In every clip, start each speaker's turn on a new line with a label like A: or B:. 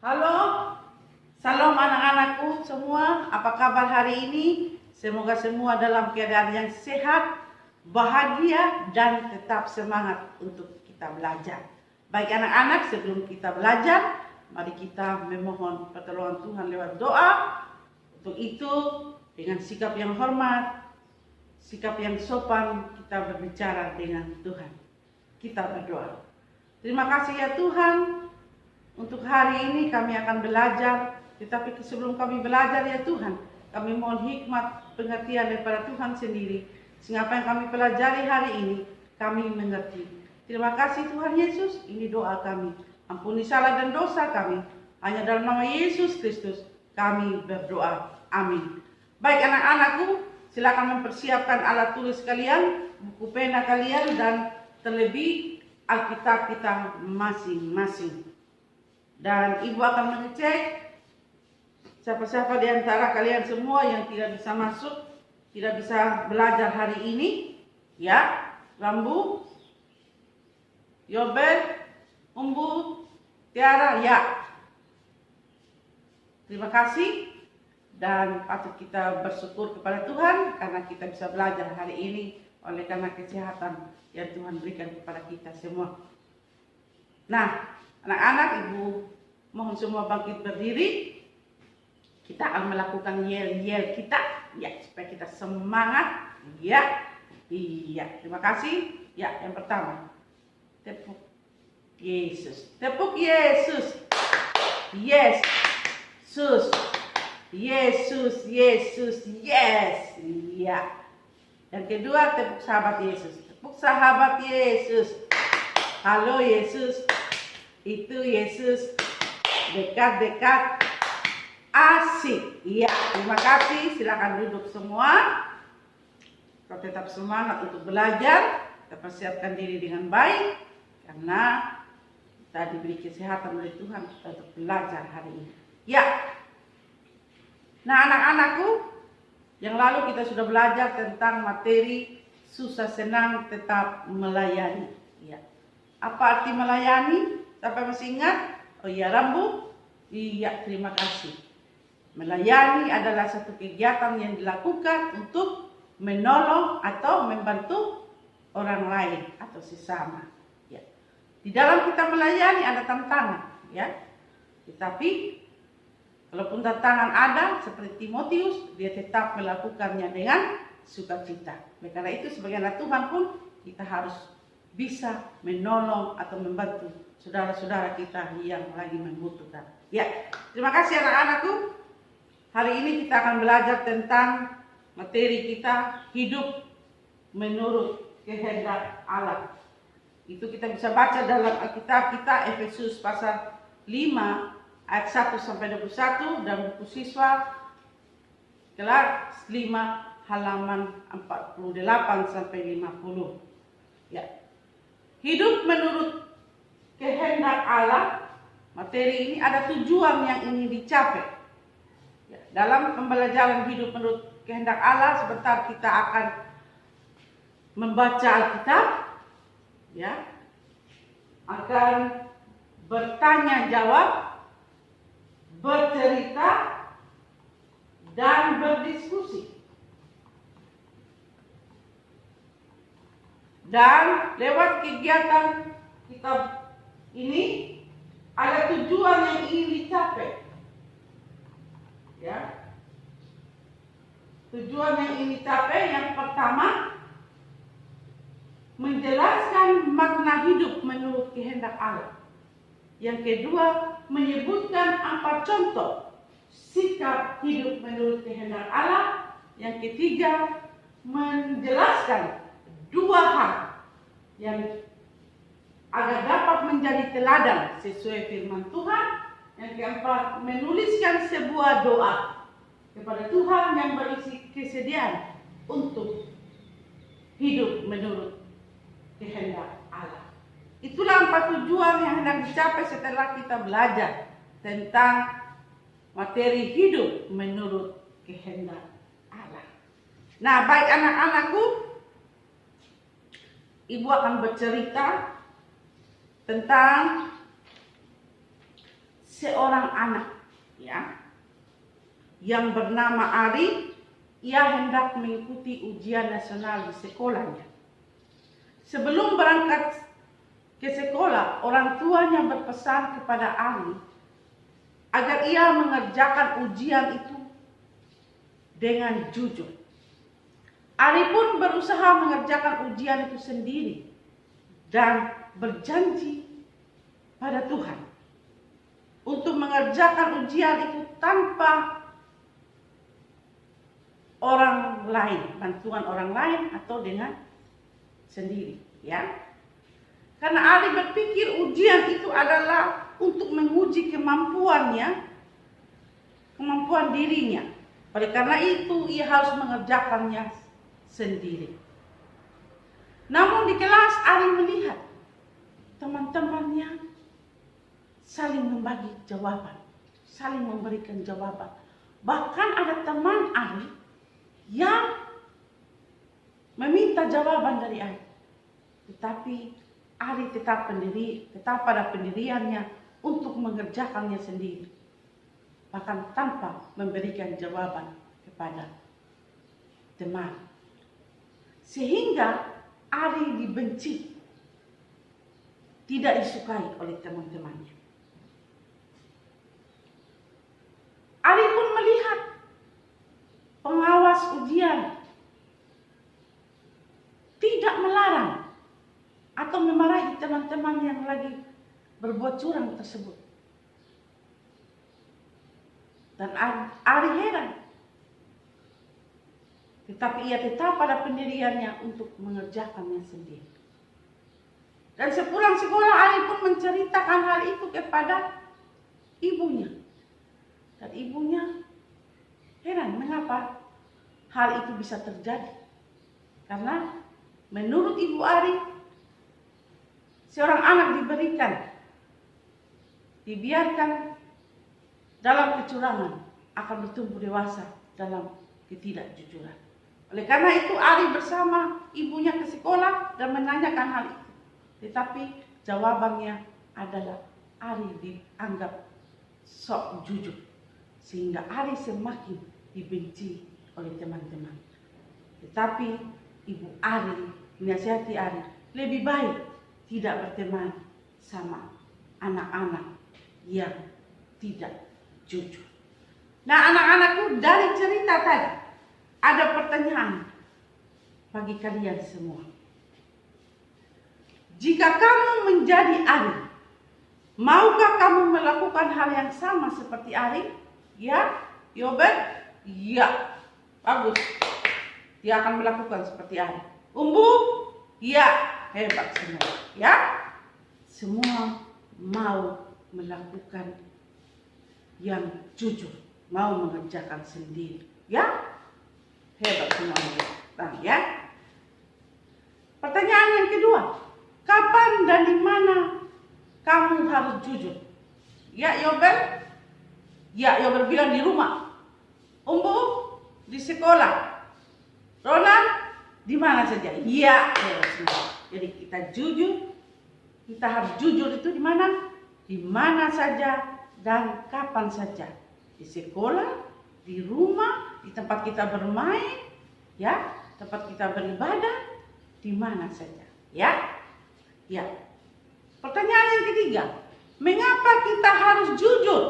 A: Halo, salam anak-anakku semua. Apa kabar hari ini? Semoga semua dalam keadaan yang sehat, bahagia, dan tetap semangat untuk kita belajar. Baik anak-anak, sebelum kita belajar, mari kita memohon pertolongan Tuhan lewat doa. Untuk itu, dengan sikap yang hormat, sikap yang sopan, kita berbicara dengan Tuhan. Kita berdoa. Terima kasih ya Tuhan. Untuk hari ini kami akan belajar, tetapi sebelum kami belajar ya Tuhan, kami mohon hikmat pengertian daripada Tuhan sendiri, sehingga apa yang kami pelajari hari ini, kami mengerti. Terima kasih Tuhan Yesus, ini doa kami. Ampuni salah dan dosa kami, hanya dalam nama Yesus Kristus kami berdoa. Amin. Baik anak-anakku, silakan mempersiapkan alat tulis kalian, buku pena kalian, dan terlebih Alkitab kita masing-masing. Dan ibu akan mengecek siapa-siapa di antara kalian semua yang tidak bisa masuk, tidak bisa belajar hari ini. Ya, Rambu, Yobel, Umbu, Tiara, ya. Terima kasih dan patut kita bersyukur kepada Tuhan karena kita bisa belajar hari ini oleh karena kesehatan yang Tuhan berikan kepada kita semua. Nah, anak-anak, ibu mohon semua bangkit berdiri. Kita akan melakukan yel-yel kita, ya, supaya kita semangat. Ya, iya. Terima kasih. Ya, yang pertama, tepuk Yesus, tepuk Yesus, yes, sus, Yesus, Yesus, yes, ya. Yang kedua, tepuk sahabat Yesus, tepuk sahabat Yesus. Halo Yesus. Itu Yesus, dekat-dekat, asik. Iya, terima kasih. Silakan duduk semua. Kau tetap semangat untuk belajar. Kita persiapkan diri dengan baik karena kita diberi kesehatan oleh Tuhan untuk belajar hari ini. Ya. Nah, anak-anakku, yang lalu kita sudah belajar tentang materi susah senang tetap melayani. Ya. Apa arti melayani? Siapa masih ingat? Oh iya, Rambu? Iya, terima kasih. Melayani adalah satu kegiatan yang dilakukan untuk menolong atau membantu orang lain atau sesama. Ya. Di dalam kita melayani ada tantangan, ya. Tetapi kalaupun tantangan ada, seperti Timotius, dia tetap melakukannya dengan sukacita. Karena itu sebagai anak Tuhan pun kita harus bisa menolong atau membantu saudara-saudara kita yang lagi membutuhkan. Ya, terima kasih anak-anakku. Hari ini kita akan belajar tentang materi kita hidup menurut kehendak Allah. Itu kita bisa baca dalam Alkitab kita Efesus pasal 5 ayat 1 sampai 21 dan buku siswa kelas 5 halaman 48 sampai 50. Ya. Hidup menurut kehendak Allah, materi ini ada tujuan yang ingin dicapai. Ya, dalam pembelajaran hidup menurut kehendak Allah, sebentar kita akan membaca Alkitab, ya, akan bertanya jawab, bercerita, dan berdiskusi. Dan lewat kegiatan kita ini ada tujuan yang ingin dicapai. Ya. Tujuan yang ingin dicapai yang pertama menjelaskan makna hidup menurut kehendak Allah. Yang kedua menyebutkan 4 contoh sikap hidup menurut kehendak Allah. Yang ketiga menjelaskan 2 hal yang agar dapat menjadi teladan sesuai firman Tuhan. Yang keempat, menuliskan sebuah doa kepada Tuhan yang berisi kesediaan untuk hidup menurut kehendak Allah. Itulah 4 tujuan yang hendak dicapai setelah kita belajar tentang materi hidup menurut kehendak Allah. Nah, baik anak-anakku, ibu akan bercerita tentang seorang anak, ya, yang bernama Ari. Ia hendak mengikuti ujian nasional di sekolahnya. Sebelum berangkat ke sekolah, orang tuanya berpesan kepada Ari agar ia mengerjakan ujian itu dengan jujur. Ari pun berusaha mengerjakan ujian itu sendiri dan berjanji pada Tuhan untuk mengerjakan ujian itu tanpa orang lain, bantuan orang lain atau dengan sendiri, ya. Karena Ari berpikir ujian itu adalah untuk menguji kemampuan dirinya. Oleh karena itu ia harus mengerjakannya sendiri. Namun di kelas Ari melihat teman-temannya saling membagi jawaban, saling memberikan jawaban. Bahkan ada teman Ari yang meminta jawaban dari Ari, tetapi Ari tetap pada pendiriannya untuk mengerjakannya sendiri, bahkan tanpa memberikan jawaban kepada teman. Sehingga Ari dibenci, tidak disukai oleh teman-temannya. Ari pun melihat pengawas ujian tidak melarang atau memarahi teman-teman yang lagi berbuat curang tersebut. Dan Ari heran. Tetapi ia tetap pada pendiriannya untuk mengerjakannya sendiri. Dan sepulang sekolah Ari pun menceritakan hal itu kepada ibunya. Dan ibunya heran mengapa hal itu bisa terjadi. Karena menurut Ibu Ari, seorang anak dibiarkan dalam kecurangan akan bertumbuh dewasa dalam ketidakjujuran. Oleh karena itu Ari bersama ibunya ke sekolah dan menanyakan hal itu. Tetapi jawabannya adalah Ari dianggap sok jujur. Sehingga Ari semakin dibenci oleh teman-teman. Tetapi Ibu Ari menasihati Ari, lebih baik tidak berteman sama anak-anak yang tidak jujur. Nah, anak-anakku, dari cerita tadi ada pertanyaan bagi kalian semua. Jika kamu menjadi Ari, maukah kamu melakukan hal yang sama seperti Ari? Ya, Yoben? Ya, bagus. Dia akan melakukan seperti Ari. Umbu? Ya, hebat semua. Ya, semua mau melakukan yang jujur, mau mengerjakan sendiri. Ya, hebat semua. Bang, ya. Pertanyaan yang kedua, kapan dan di mana kamu harus jujur? Ya, Yobel? Ya, Yobel bilang di rumah. Umbu? Di sekolah. Ronald? Di mana saja? Ya, hebat semua. Jadi kita jujur, kita harus jujur itu di mana? Di mana saja dan kapan saja. Di sekolah, di rumah, di tempat kita bermain, ya, tempat kita beribadah, di mana saja, ya. Ya. Pertanyaan yang ketiga, mengapa kita harus jujur?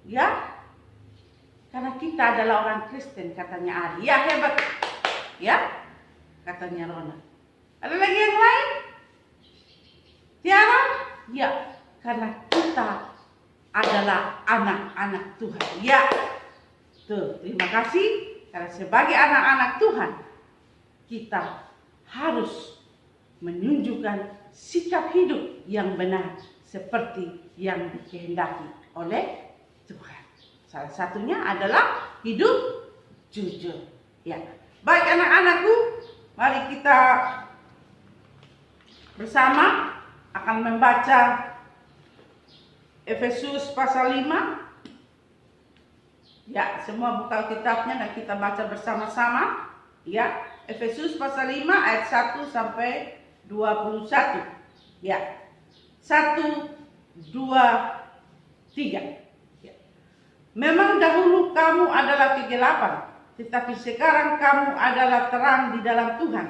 A: Ya. Karena kita adalah orang Kristen, katanya Ari. Ya, hebat. Ya, katanya Rona. Ada lagi yang lain? Tiara? Ya, karena kita adalah anak-anak Tuhan. Ya, tuh, terima kasih. Karena sebagai anak-anak Tuhan, kita harus menunjukkan sikap hidup yang benar seperti yang dikehendaki oleh Tuhan. Salah satunya adalah hidup jujur. Ya, baik anak-anakku, mari kita bersama akan membaca Efesus pasal 5. Ya, semua buka kitabnya dan kita baca bersama-sama. Ya, Efesus pasal 5 ayat 1 sampai 21. Ya. 1, 2, 3. Ya. Memang dahulu kamu adalah kegelapan, tetapi sekarang kamu adalah terang di dalam Tuhan.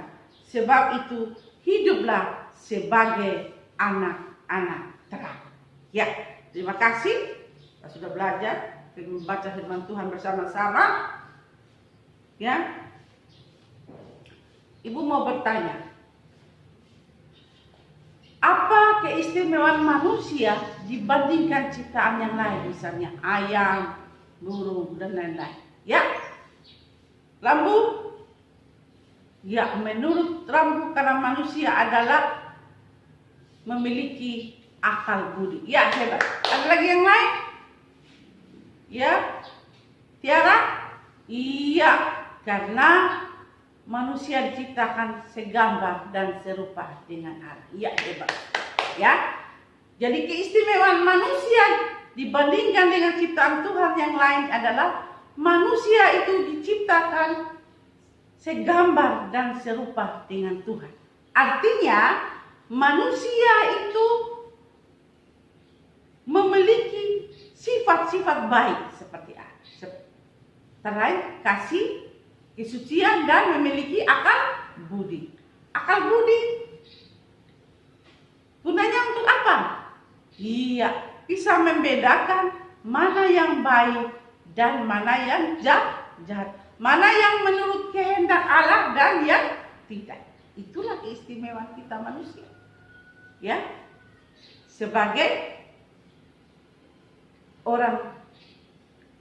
A: Sebab itu hiduplah sebagai anak-anak terang. Ya, terima kasih. Kita sudah belajar membaca firman Tuhan bersama-sama. Ya, Ibu mau bertanya, apa keistimewaan manusia dibandingkan ciptaan yang lain, misalnya ayam, burung, dan lain-lain? Ya, lambu. Ya, menurut lambu karena manusia adalah memiliki akal budi. Ya, hebat. Ada lagi yang lain? Ya, Tiara? Iya, karena manusia diciptakan segambar dan serupa dengan Allah. Iya, hebat. Ya. Jadi keistimewaan manusia dibandingkan dengan ciptaan Tuhan yang lain adalah manusia itu diciptakan segambar dan serupa dengan Tuhan. Artinya manusia itu memiliki sifat-sifat baik seperti terlain kasih, kesucian, dan memiliki akal budi. Akal budi gunanya untuk apa? Iya, bisa membedakan mana yang baik dan mana yang jahat. Mana yang menurut kehendak Allah dan yang tidak. Itulah keistimewaan kita manusia. Ya. Sebagai orang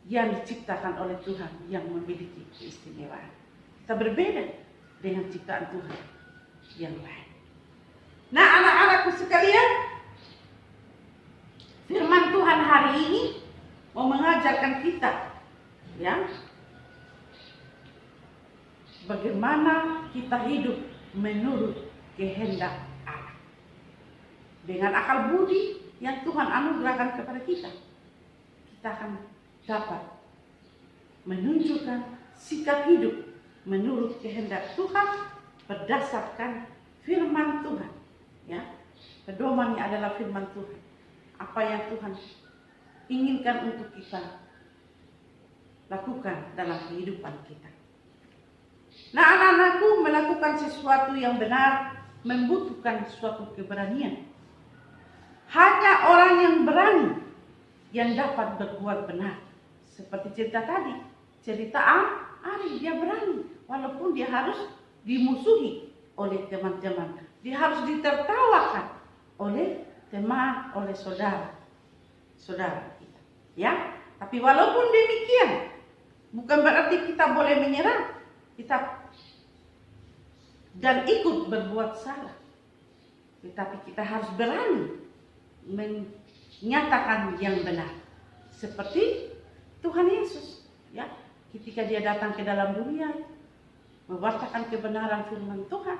A: yang diciptakan oleh Tuhan yang memiliki keistimewaan. Kita berbeda dengan ciptaan Tuhan yang lain. Nah, anak-anakku sekalian, firman Tuhan hari ini mau mengajarkan kita, ya, bagaimana kita hidup menurut kehendak Allah. Dengan akal budi yang Tuhan anugerahkan kepada kita, kita akan dapat menunjukkan sikap hidup menurut kehendak Tuhan berdasarkan firman Tuhan. Ya, pedomannya adalah firman Tuhan. Apa yang Tuhan inginkan untuk kita lakukan dalam kehidupan kita. Nah, anak-anakku, melakukan sesuatu yang benar membutuhkan suatu keberanian. Hanya orang yang berani yang dapat berbuat benar. Seperti cerita tadi, cerita Ari, dia berani walaupun dia harus dimusuhi oleh teman-teman. Dia harus ditertawakan oleh teman, oleh saudara kita. Ya, tapi walaupun demikian, bukan berarti kita boleh menyerah. Kita dan ikut berbuat salah, tetapi kita harus berani menyatakan yang benar, seperti Tuhan Yesus, ya, ketika dia datang ke dalam dunia, mewartakan kebenaran firman Tuhan,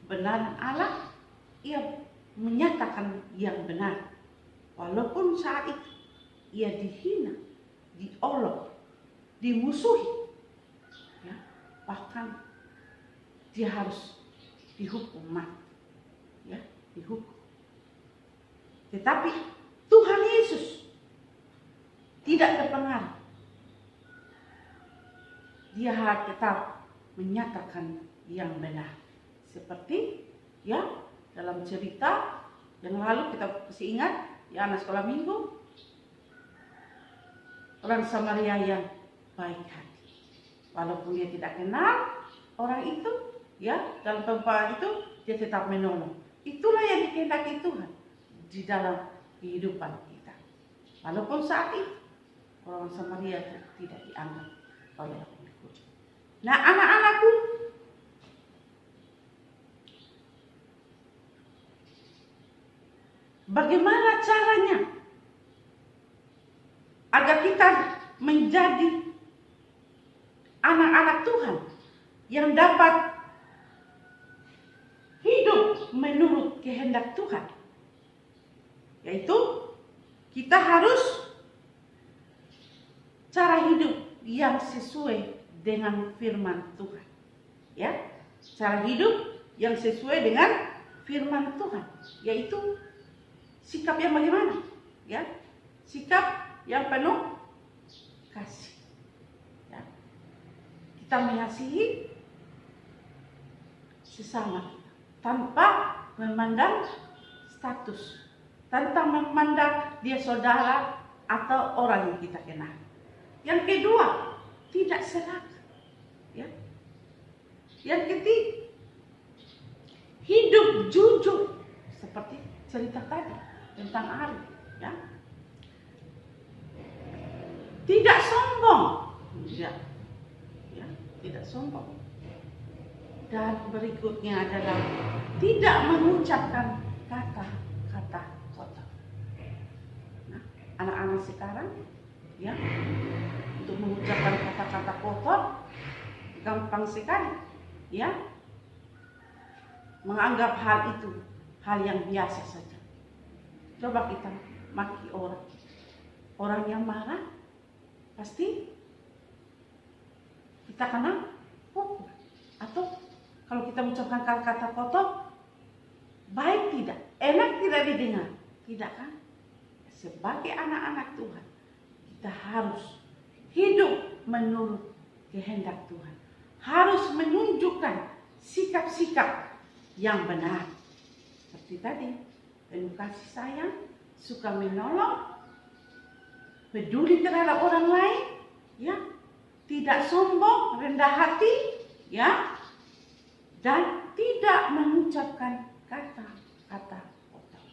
A: kebenaran Allah, ia menyatakan yang benar, walaupun saat itu ia dihina, diolok, dimusuhi. Bahkan dia harus dihukum mati, ya, dihukum. Tetapi Tuhan Yesus tidak terpengaruh. Dia tetap menyatakan yang benar. Seperti, ya, dalam cerita yang lalu kita masih ingat, ya, anak sekolah minggu, orang Samaria yang baik hati. Walaupun dia tidak kenal orang itu, ya, dalam tempat itu dia tetap menolong. Itulah yang dikehendaki Tuhan di dalam kehidupan kita. Walaupun saat itu orang Samaria tidak dianggap oleh orang Yahudi. Nah, anak-anakku, bagaimana caranya agar kita menjadi anak-anak Tuhan yang dapat hidup menurut kehendak Tuhan? Yaitu kita harus cara hidup yang sesuai dengan firman Tuhan. Ya, cara hidup yang sesuai dengan firman Tuhan, yaitu sikap yang bagaimana? Ya, sikap yang penuh kasih. Ya. Kita mengasihi sesama tanpa memandang status, tanpa memandang dia saudara atau orang yang kita kenal. Yang kedua, tidak serakah. Ya. Yang ketiga, hidup jujur seperti cerita tadi tentang Ari. Ya. Tidak sombong, ya, tidak sombong. Dan berikutnya adalah tidak mengucapkan kata-kata kotor. Nah, anak-anak sekarang, ya, untuk mengucapkan kata-kata kotor gampang sekali, ya, menganggap hal itu hal yang biasa saja. Coba kita maki orang yang marah, pasti kita kena pukul. Atau kalau kita mengucapkan kata-kata kotor, baik tidak, enak tidak didengar, tidak kan? Sebagai anak-anak Tuhan, kita harus hidup menurut kehendak Tuhan, harus menunjukkan sikap-sikap yang benar. Seperti tadi, penuh kasih sayang, suka menolong, peduli terhadap orang lain, ya, tidak sombong, rendah hati, ya, dan tidak mengucapkan kata-kata kotor,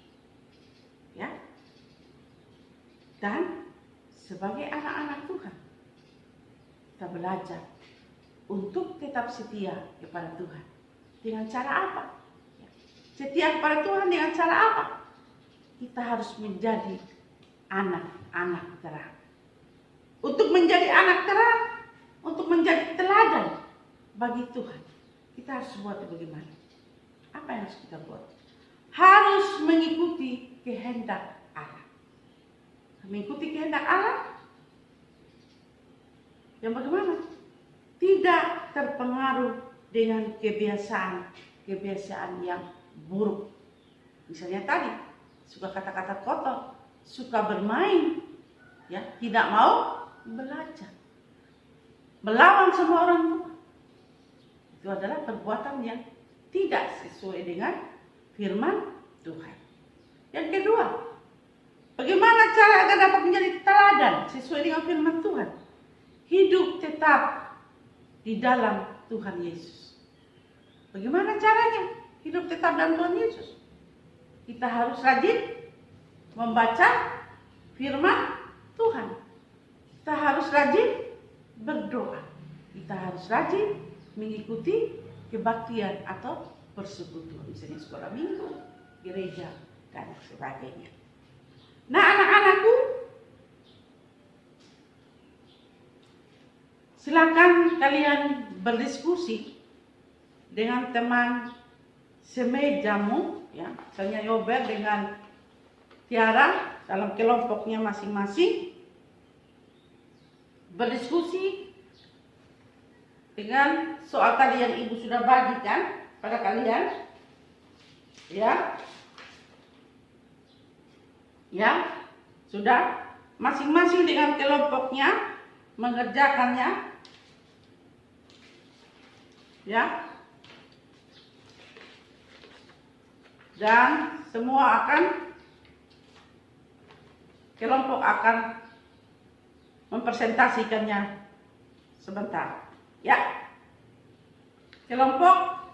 A: ya. Dan sebagai anak-anak Tuhan, kita belajar untuk tetap setia kepada Tuhan. Dengan cara apa? Ya. Setia kepada Tuhan dengan cara apa? Kita harus menjadi anak-anak terang. Untuk menjadi anak terang, untuk menjadi teladan bagi Tuhan, kita harus buat bagaimana? Apa yang harus kita buat? Harus mengikuti kehendak Allah. Mengikuti kehendak Allah yang bagaimana? Tidak terpengaruh dengan kebiasaan yang buruk. Misalnya tadi, suka kata-kata kotor, suka bermain, ya, tidak mau belajar, melawan semua orang tua. Itu adalah perbuatan yang tidak sesuai dengan firman Tuhan. Yang kedua, bagaimana cara agar dapat menjadi teladan sesuai dengan firman Tuhan? Hidup tetap di dalam Tuhan Yesus. Bagaimana caranya hidup tetap dalam Tuhan Yesus? Kita harus rajin membaca firman Tuhan. Kita harus rajin berdoa. Kita harus rajin mengikuti kebaktian atau persekutuan, misalnya sekolah minggu, gereja, dan sebagainya. Nah, anak-anakku, silakan kalian berdiskusi dengan teman semejamu, ya, misalnya Yobel dengan Tiara dalam kelompoknya masing-masing, berdiskusi dengan soal tadi yang ibu sudah bagikan pada kalian, ya, sudah masing-masing dengan kelompoknya mengerjakannya, ya, dan semua kelompok akan mempresentasikannya sebentar. Ya, kelompok,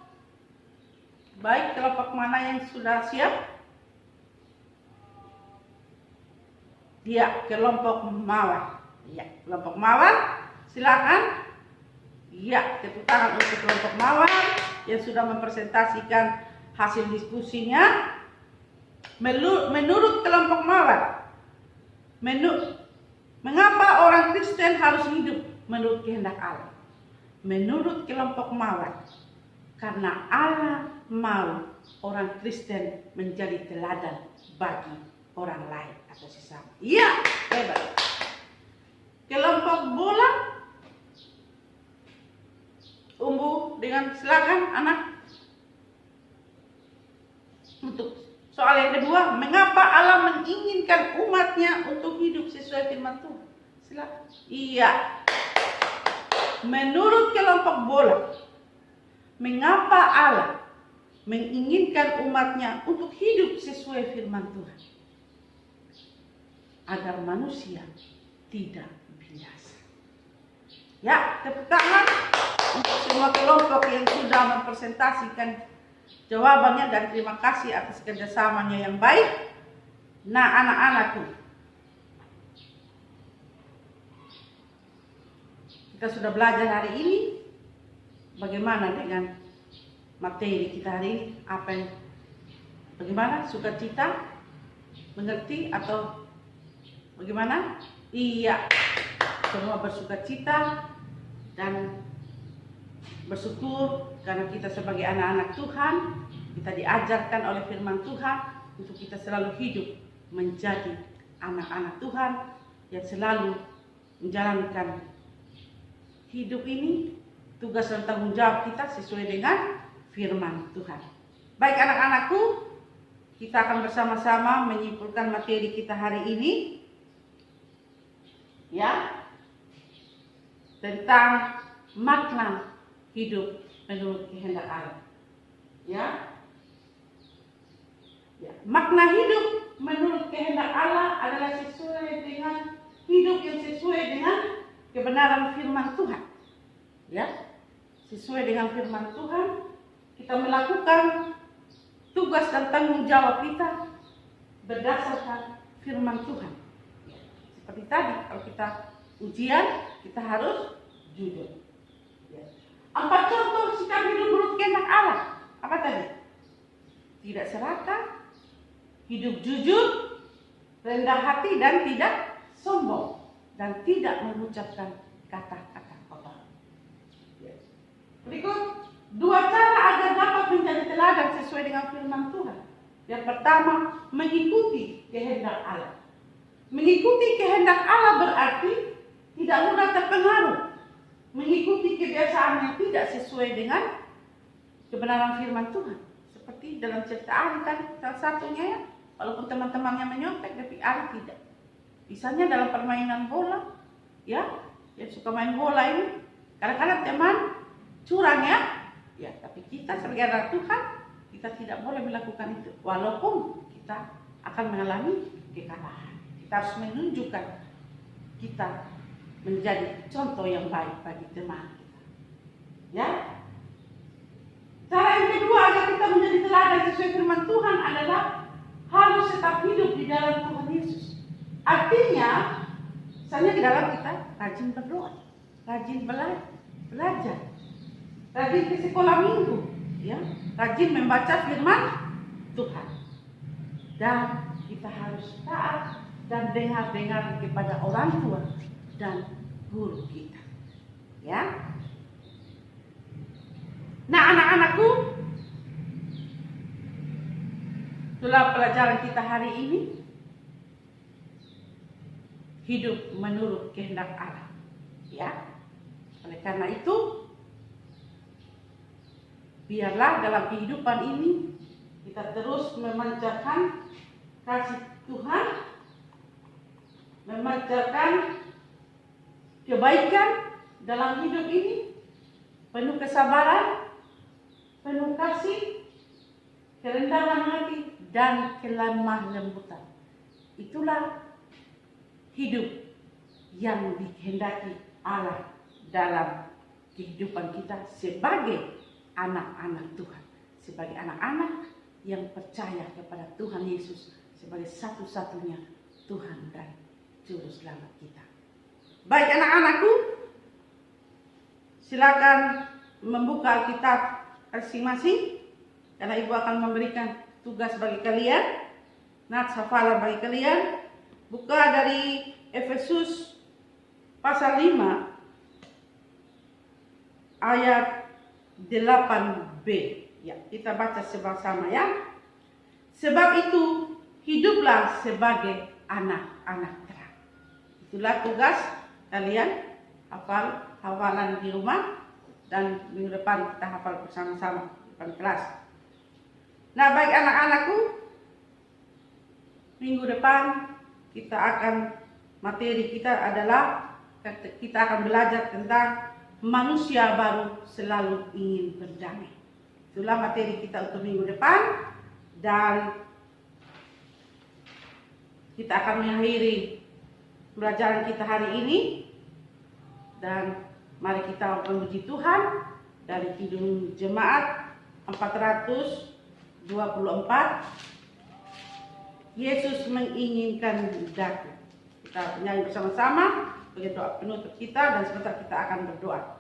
A: baik kelompok mana yang sudah siap? Ya, kelompok Mawar. Ya, kelompok Mawar, silakan. Ya, tepuk tangan untuk kelompok Mawar yang sudah mempresentasikan hasil diskusinya. Menurut kelompok Mawar, mengapa orang Kristen harus hidup menurut kehendak Allah? Menurut kelompok Mawar, karena Allah mau orang Kristen menjadi teladan bagi orang lain atau sesama. Iya, hebat. Kelompok Bola, Umbu dengan silakan anak untuk Soal yang kedua, mengapa Allah menginginkan umatnya untuk hidup sesuai firman Tuhan? Silakan. Iya. Menurut kelompok bola, mengapa Allah menginginkan umatnya untuk hidup sesuai firman Tuhan? Agar manusia tidak binasa. Ya, tepuk tangan untuk semua kelompok yang sudah mempresentasikan jawabannya, dan terima kasih atas kerjasamanya yang baik. Nah, anak-anakku, kita sudah belajar hari ini bagaimana dengan materi kita hari ini. Bagaimana? Sukacita? Mengerti atau bagaimana? Iya, semua bersukacita dan bersyukur karena kita sebagai anak-anak Tuhan, kita diajarkan oleh firman Tuhan untuk kita selalu hidup menjadi anak-anak Tuhan yang selalu menjalankan hidup ini, tugas dan tanggung jawab kita sesuai dengan firman Tuhan. Baik anak-anakku, kita akan bersama-sama menyimpulkan materi kita hari ini, ya, tentang makna hidup menurut kehendak Allah. Ya, makna hidup menurut kehendak Allah adalah sesuai dengan hidup yang sesuai dengan kebenaran firman Tuhan. Ya, sesuai dengan firman Tuhan, kita melakukan tugas dan tanggung jawab kita berdasarkan firman Tuhan. Seperti tadi, kalau kita ujian, kita harus jujur. 4 contoh sikap hidup menurut kehendak Allah. Apa tadi? Tidak serakah, hidup jujur, rendah hati dan tidak sombong, dan tidak mengucapkan kata-kata kotor. Berikut 2 cara agar dapat menjadi teladan sesuai dengan firman Tuhan. Yang pertama, mengikuti kehendak Allah. Mengikuti kehendak Allah berarti tidak mudah terpengaruh, mengikuti kebiasaan yang tidak sesuai dengan kebenaran firman Tuhan. Seperti dalam cerita Ari tadi, salah satunya ya, walaupun teman-temannya menyontek, tapi Ari tidak. Misalnya dalam permainan bola, ya, yang suka main bola ini, kadang-kadang teman curang ya, tapi kita sebagai anak Tuhan, kita tidak boleh melakukan itu, walaupun kita akan mengalami kekalahan. Kita harus menunjukkan kita menjadi contoh yang baik bagi teman kita. Ya. Cara yang kedua agar kita menjadi teladan sesuai firman Tuhan adalah harus tetap hidup di dalam Tuhan Yesus. Artinya, misalnya di dalam kita rajin berdoa, rajin belajar, rajin ke sekolah minggu, ya, rajin membaca firman Tuhan. Dan kita harus taat dan dengar-dengar kepada orang tua dan guru kita. Ya. Nah, anak-anakku, itulah pelajaran kita hari ini. Hidup menurut kehendak Allah. Ya. Oleh karena itu, biarlah dalam kehidupan ini kita terus memancarkan kasih Tuhan, memancarkan kebaikan dalam hidup ini, penuh kesabaran, penuh kasih, kerendahan hati, dan kelemah lembutan. Itulah hidup yang dikehendaki Allah dalam kehidupan kita sebagai anak-anak Tuhan, sebagai anak-anak yang percaya kepada Tuhan Yesus sebagai satu-satunya Tuhan dan Juru Selamat kita. Baik anak-anakku, silakan membuka Alkitab masing-masing, karena Ibu akan memberikan tugas bagi kalian, nats hafalan bagi kalian. Buka dari Efesus pasal 5 ayat 8b. Ya, kita baca sama-sama ya. Sebab itu hiduplah sebagai anak-anak terang. Itulah tugas kalian, hafal hafalan di rumah, dan minggu depan kita hafal bersama-sama depan kelas. Nah, baik anak-anakku, minggu depan materi kita adalah kita akan belajar tentang manusia baru selalu ingin berdamai. Itulah materi kita untuk minggu depan, dan kita akan mengakhiri pelajaran kita hari ini. Dan mari kita memuji Tuhan dari Kidung Jemaat 424. Yesus menginginkan daku. Kita nyanyi bersama-sama bagi doa penutup kita, dan sebentar kita akan berdoa.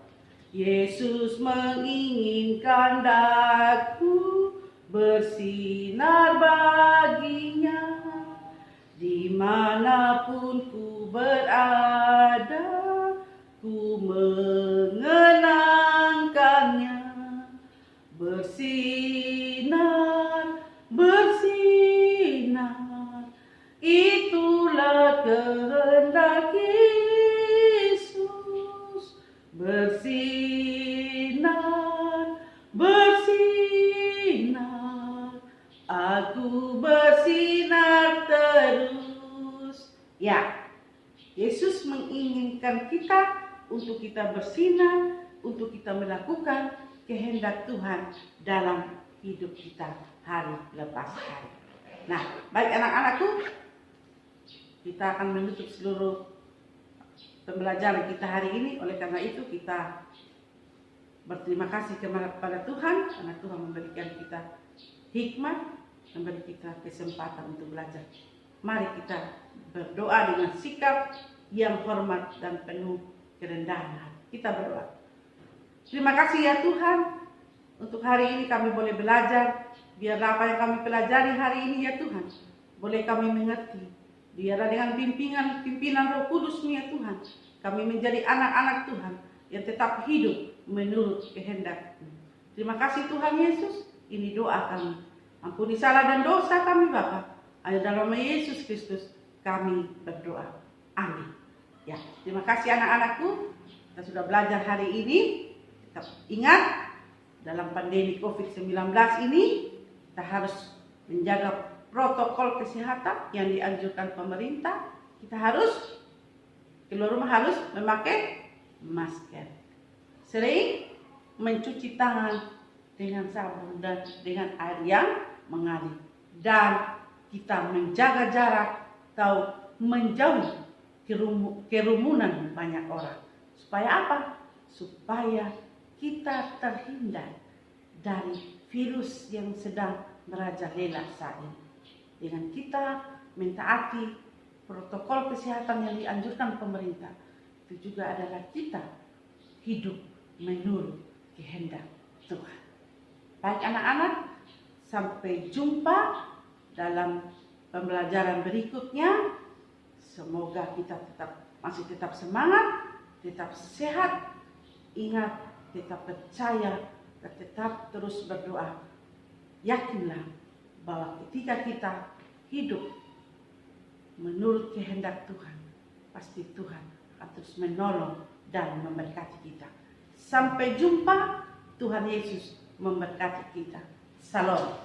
A: Yesus menginginkan daku bersinar baginya, dimanapun ku berada, ku mengenangkannya. Bersinar, bersinar, itulah kehendak Yesus. Bersinar, bersinar, aku bersinar terus. Ya, Yesus menginginkan kita untuk kita bersinar, untuk kita melakukan kehendak Tuhan dalam hidup kita hari lepas hari. Nah, baik anak-anakku, kita akan menutup seluruh pembelajaran kita hari ini. Oleh karena itu kita berterima kasih kepada Tuhan, karena Tuhan memberikan kita hikmat, memberi kita kesempatan untuk belajar. Mari kita berdoa dengan sikap yang hormat dan penuh kerendahan hati. Kita berdoa. Terima kasih ya Tuhan, untuk hari ini kami boleh belajar. Biarlah apa yang kami pelajari hari ini ya Tuhan, boleh kami mengerti. Biarlah dengan pimpinan Roh Kudus-Mu ya Tuhan, kami menjadi anak-anak Tuhan yang tetap hidup menurut kehendak-Mu. Terima kasih Tuhan Yesus. Ini doa kami. Ampuni salah dan dosa kami Bapa. Hanya dalam nama Yesus Kristus kami berdoa. Amin. Ya, terima kasih anak-anakku. Kita sudah belajar hari ini. Tetap ingat, dalam pandemi COVID-19 ini kita harus menjaga protokol kesehatan yang dianjurkan pemerintah. Kita harus keluar rumah harus memakai masker. Sering mencuci tangan dengan sabun dan dengan air yang mengalir. Dan kita menjaga jarak atau menjauhi kerumunan banyak orang. Supaya apa? Supaya kita terhindar dari virus yang sedang merajalela saat ini. Dengan kita mentaati protokol kesehatan yang dianjurkan pemerintah, itu juga adalah kita hidup menurut kehendak Tuhan. Baik anak-anak, sampai jumpa dalam pembelajaran berikutnya. Semoga kita masih tetap semangat, tetap sehat, ingat, tetap percaya, dan tetap terus berdoa. Yakinlah bahwa ketika kita hidup menurut kehendak Tuhan, pasti Tuhan akan terus menolong dan memberkati kita. Sampai jumpa, Tuhan Yesus memberkati kita. Salam.